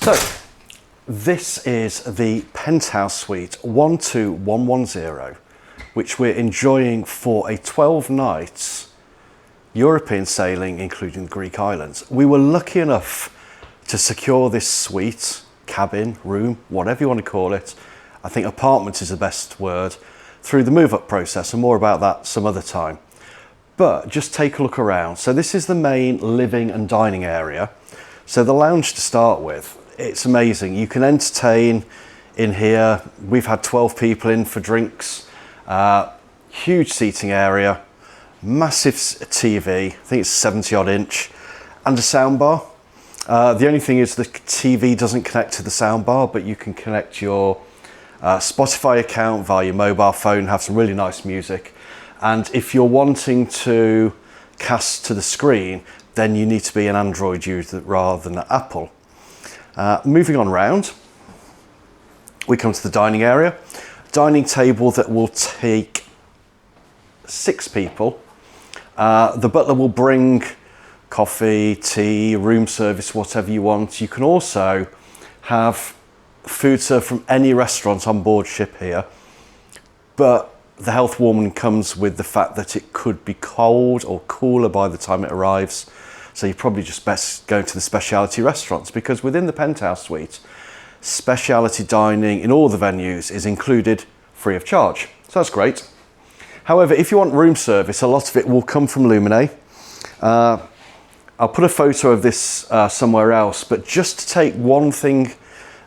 So, this is the Penthouse Suite 12110, which we're enjoying for a 12 nights European sailing, including the Greek islands. We were lucky enough to secure this suite, cabin, room, whatever you want to call it. I think apartment is the best word, through the move-up process, and more about that some other time. But just take a look around. So this is the main living and dining area. So the lounge to start with, it's amazing. You can entertain in here. We've had 12 people in for drinks. Huge seating area, massive TV, I think it's 70 odd inch, and a sound bar. The only thing is the TV doesn't connect to the sound bar, but you can connect your Spotify account via your mobile phone, have some really nice music. And if you're wanting to cast to the screen, then you need to be an Android user rather than an Apple. Moving on round, we come to the dining area. Dining table that will take 6 people. The butler will bring coffee, tea, room service, whatever you want. You can also have food served from any restaurant on board ship here, but the health warning comes with the fact that it could be cold or cooler by the time it arrives. So you're probably just best going to the specialty restaurants, because within the Penthouse Suite, specialty dining in all the venues is included free of charge. So that's great. However, if you want room service, a lot of it will come from Lumine. I'll put a photo of this somewhere else, but just to take one thing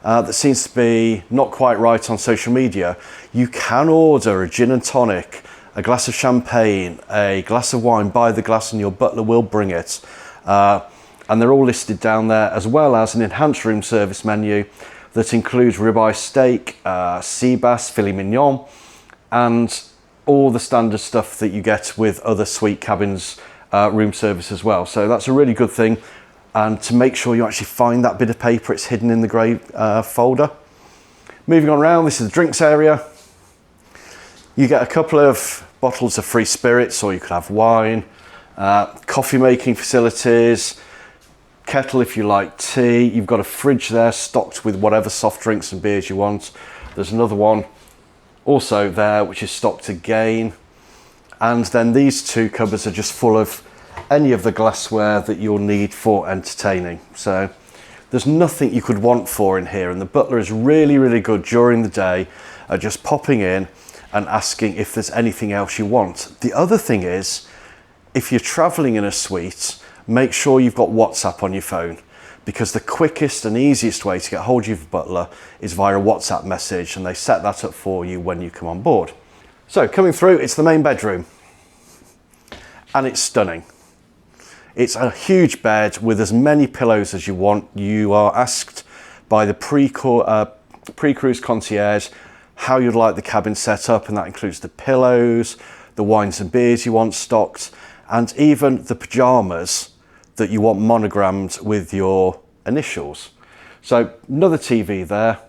that seems to be not quite right on social media, you can order a gin and tonic, a glass of champagne, a glass of wine by the glass, and your butler will bring it. And they're all listed down there, as well as an enhanced room service menu that includes ribeye steak, sea bass, filet mignon, and all the standard stuff that you get with other suite cabins room service as well. So that's a really good thing. And to make sure you actually find that bit of paper, it's hidden in the grey folder. Moving on around, this is the drinks area. You get a couple of bottles of free spirits, or you could have wine, coffee making facilities, kettle if you like tea. You've got a fridge there stocked with whatever soft drinks and beers you want. There's another one also there which is stocked again. And then these 2 cupboards are just full of any of the glassware that you'll need for entertaining. So there's nothing you could want for in here, and the butler is really, really good during the day at just popping in and asking if there's anything else you want. The other thing is, if you're traveling in a suite, make sure you've got WhatsApp on your phone, because the quickest and easiest way to get hold of your butler is via a WhatsApp message, and they set that up for you when you come on board. So coming through, it's the main bedroom, and it's stunning. It's a huge bed with as many pillows as you want. You are asked by the pre-cruise concierge how you'd like the cabin set up, and that includes the pillows, the wines and beers you want stocked, and even the pyjamas that you want monogrammed with your initials. So another TV there.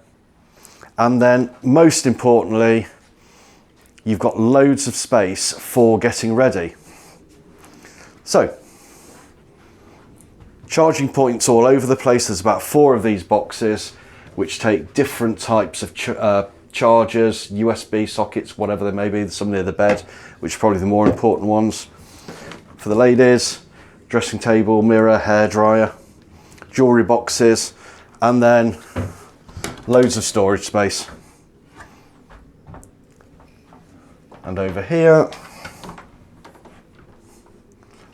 And then most importantly, you've got loads of space for getting ready. So, charging points all over the place. There's about 4 of these boxes which take different types of chargers, USB sockets, whatever they may be. There's some near the bed, which are probably the more important ones. For the ladies, dressing table, mirror, hairdryer, jewellery boxes, and then loads of storage space. And over here,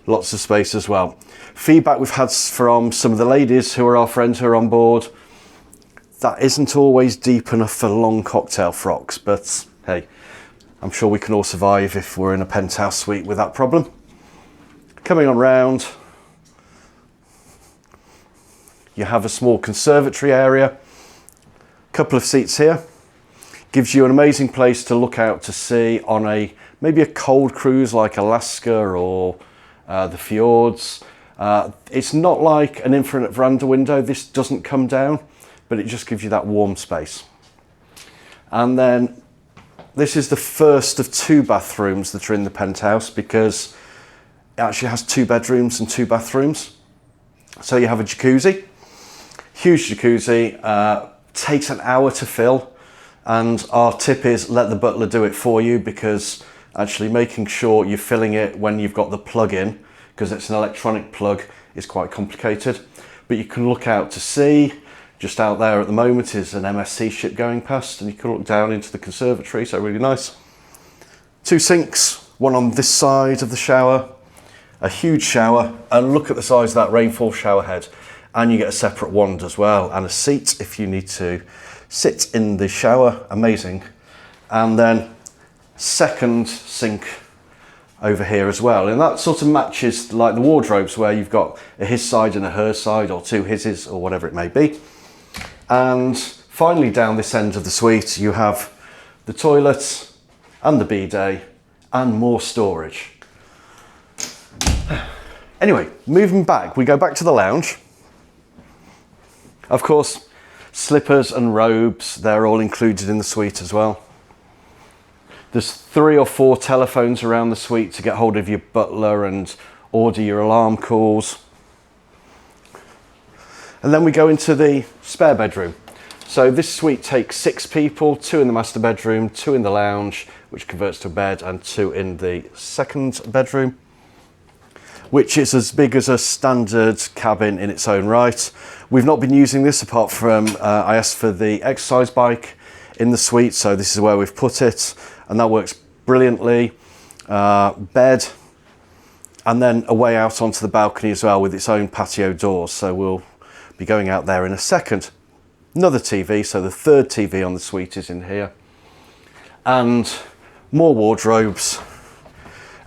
lots of space as well. Feedback we've had from some of the ladies who are our friends who are on board, that isn't always deep enough for long cocktail frocks, but hey, I'm sure we can all survive if we're in a penthouse suite with that problem. Coming on round, you have a small conservatory area, couple of seats here. Gives you an amazing place to look out to sea on maybe a cold cruise like Alaska or the fjords. It's not like an infinite veranda window. This doesn't come down, but it just gives you that warm space. And then this is the first of 2 bathrooms that are in the penthouse, because it actually has 2 bedrooms and 2 bathrooms. So you have a jacuzzi, Huge jacuzzi, takes an hour to fill, and our tip is let the butler do it for you, because actually making sure you're filling it when you've got the plug in, because it's an electronic plug, is quite complicated. But you can look out to sea. Just out there at the moment is an MSC ship going past, and you can look down into the conservatory, so really nice. 2 sinks, one on this side of the shower, a huge shower, and look at the size of that rainfall shower head. And you get a separate wand as well, and a seat if you need to sit in the shower. Amazing. And then second sink over here as well, and that sort of matches like the wardrobes, where you've got a his side and a her side, or 2 hises, or whatever it may be. And finally, down this end of the suite, you have the toilet and the bidet and more storage. Anyway, moving back, we go back to the lounge. Of course, slippers and robes, they're all included in the suite as well. There's 3 or 4 telephones around the suite to get hold of your butler and order your alarm calls. And then we go into the spare bedroom. So this suite takes 6 people, 2 in the master bedroom, 2 in the lounge, which converts to a bed, and 2 in the second bedroom, which is as big as a standard cabin in its own right. We've not been using this apart from I asked for the exercise bike in the suite, so this is where we've put it, and that works brilliantly. Bed, and then a way out onto the balcony as well with its own patio doors, so we'll be going out there in a second. Another TV, so the third TV on the suite is in here, and more wardrobes.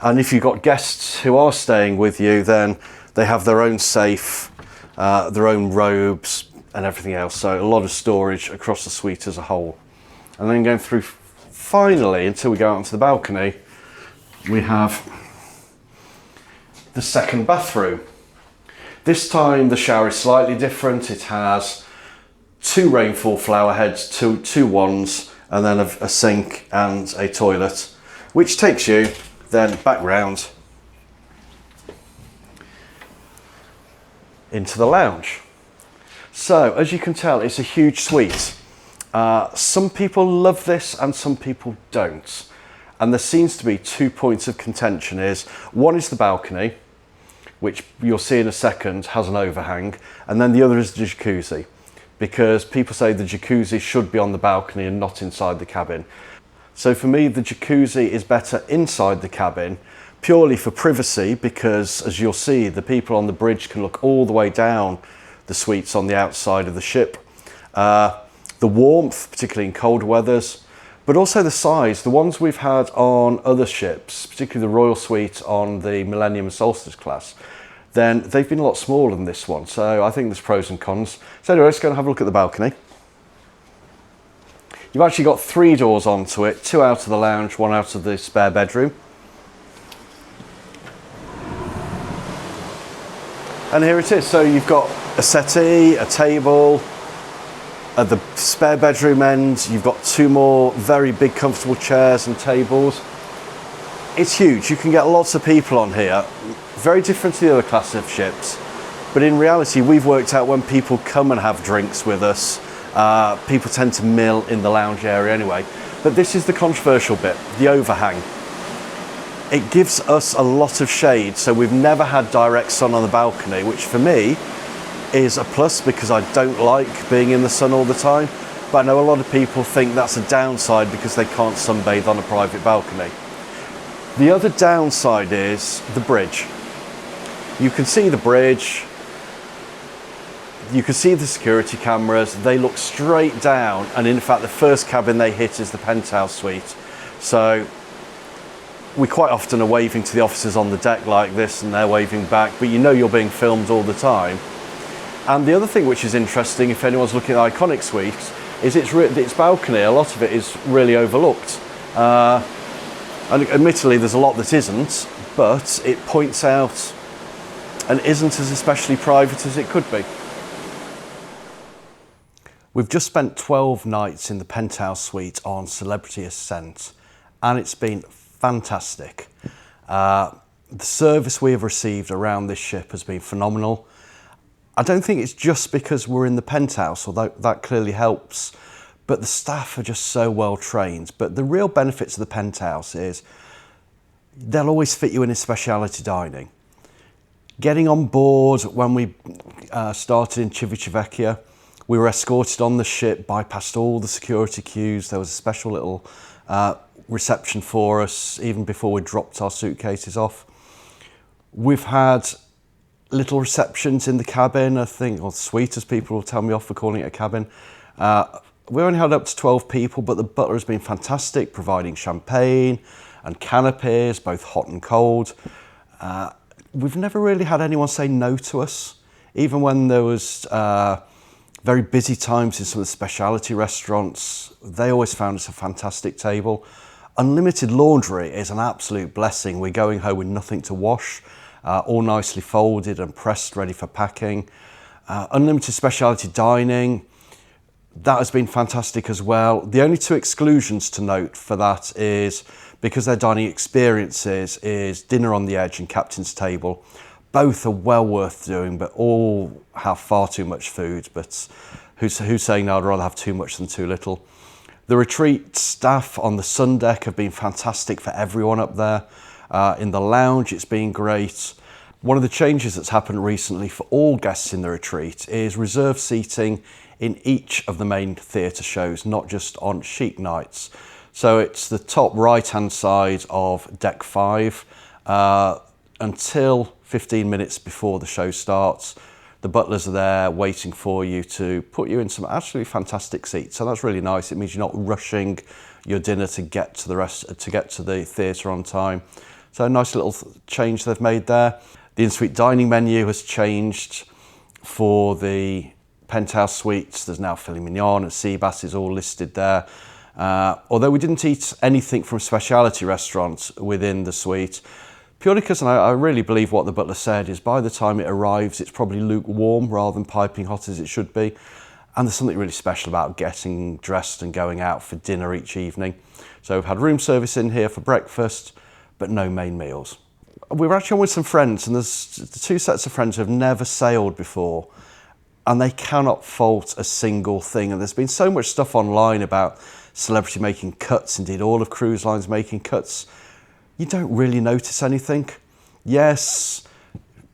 And if you've got guests who are staying with you, then they have their own safe, their own robes and everything else. So a lot of storage across the suite as a whole. And then going through, finally, until we go out onto the balcony, we have the second bathroom. This time the shower is slightly different. It has 2 rainfall flower heads, two wands, and then a sink and a toilet, which takes you then back round into the lounge. So as you can tell, it's a huge suite. Some people love this and some people don't. And there seems to be 2 points of contention. One is the balcony, which you'll see in a second has an overhang, and then the other is the jacuzzi, because people say the jacuzzi should be on the balcony and not inside the cabin. So for me, the jacuzzi is better inside the cabin, purely for privacy, because as you'll see, the people on the bridge can look all the way down the suites on the outside of the ship. The warmth, particularly in cold weathers, but also the size. The ones we've had on other ships, particularly the Royal Suite on the Millennium and Solstice class, then they've been a lot smaller than this one. So I think there's pros and cons. So anyway, let's go and have a look at the balcony. You've actually got 3 doors onto it, 2 out of the lounge, 1 out of the spare bedroom. And here it is. So you've got a settee, a table. At the spare bedroom end, you've got 2 more very big comfortable chairs and tables. It's huge. You can get lots of people on here. Very different to the other class of ships. But in reality, we've worked out when people come and have drinks with us, people tend to mill in the lounge area anyway. But this is the controversial bit, the overhang. It gives us a lot of shade, so we've never had direct sun on the balcony, which for me is a plus, because I don't like being in the sun all the time. But I know a lot of people think that's a downside because they can't sunbathe on a private balcony. The other downside is the bridge. You can see the bridge, you can see the security cameras, they look straight down, and in fact the first cabin they hit is the penthouse suite. So we quite often are waving to the officers on the deck like this, and they're waving back, but you know you're being filmed all the time. And the other thing which is interesting, if anyone's looking at Iconic Suites, is its balcony. A lot of it is really overlooked. And admittedly, there's a lot that isn't, but it points out and isn't as especially private as it could be. We've just spent 12 nights in the penthouse suite on Celebrity Ascent, and it's been fantastic. The service we have received around this ship has been phenomenal. I don't think it's just because we're in the penthouse, although that clearly helps, but the staff are just so well trained. But the real benefits of the penthouse is they'll always fit you in speciality dining. Getting on board when we started in Civitavecchia, we were escorted on the ship, bypassed all the security queues. There was a special little reception for us even before we dropped our suitcases off. We've had little receptions in the cabin, I think, or suite as people will tell me off for calling it a cabin. We only had up to 12 people, but the butler has been fantastic, providing champagne and canapes, both hot and cold. We've never really had anyone say no to us, even when there was very busy times in some of the specialty restaurants. They always found us a fantastic table. Unlimited laundry is an absolute blessing. We're going home with nothing to wash, all nicely folded and pressed, ready for packing. Unlimited specialty dining, that has been fantastic as well. The only two exclusions to note for that is, because their dining experiences, is dinner on the edge and captain's table. Both are well worth doing, but all have far too much food. But who's saying no? I'd rather have too much than too little. The retreat staff on the sun deck have been fantastic for everyone up there. In the lounge, it's been great. One of the changes that's happened recently for all guests in the retreat is reserved seating in each of the main theatre shows, not just on chic nights. So it's the top right-hand side of deck 5 until 15 minutes before the show starts. The butlers are there waiting for you to put you in some absolutely fantastic seats. So that's really nice. It means you're not rushing your dinner to get to the theatre on time. So a nice little change they've made there. The in-suite dining menu has changed for the penthouse suites. There's now filet mignon and sea bass is all listed there. Although we didn't eat anything from specialty restaurants within the suite, purely because, and I really believe what the butler said, is by the time it arrives, it's probably lukewarm rather than piping hot as it should be. And there's something really special about getting dressed and going out for dinner each evening. So we've had room service in here for breakfast, but no main meals. We were actually on with some friends, and there's the two sets of friends who have never sailed before, and they cannot fault a single thing. And there's been so much stuff online about Celebrity making cuts, indeed all of cruise lines making cuts. You don't really notice anything. Yes,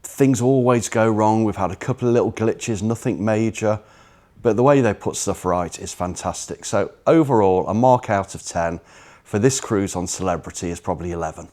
things always go wrong. We've had a couple of little glitches, nothing major, but the way they put stuff right is fantastic. So overall, a mark out of 10 for this cruise on Celebrity is probably 11.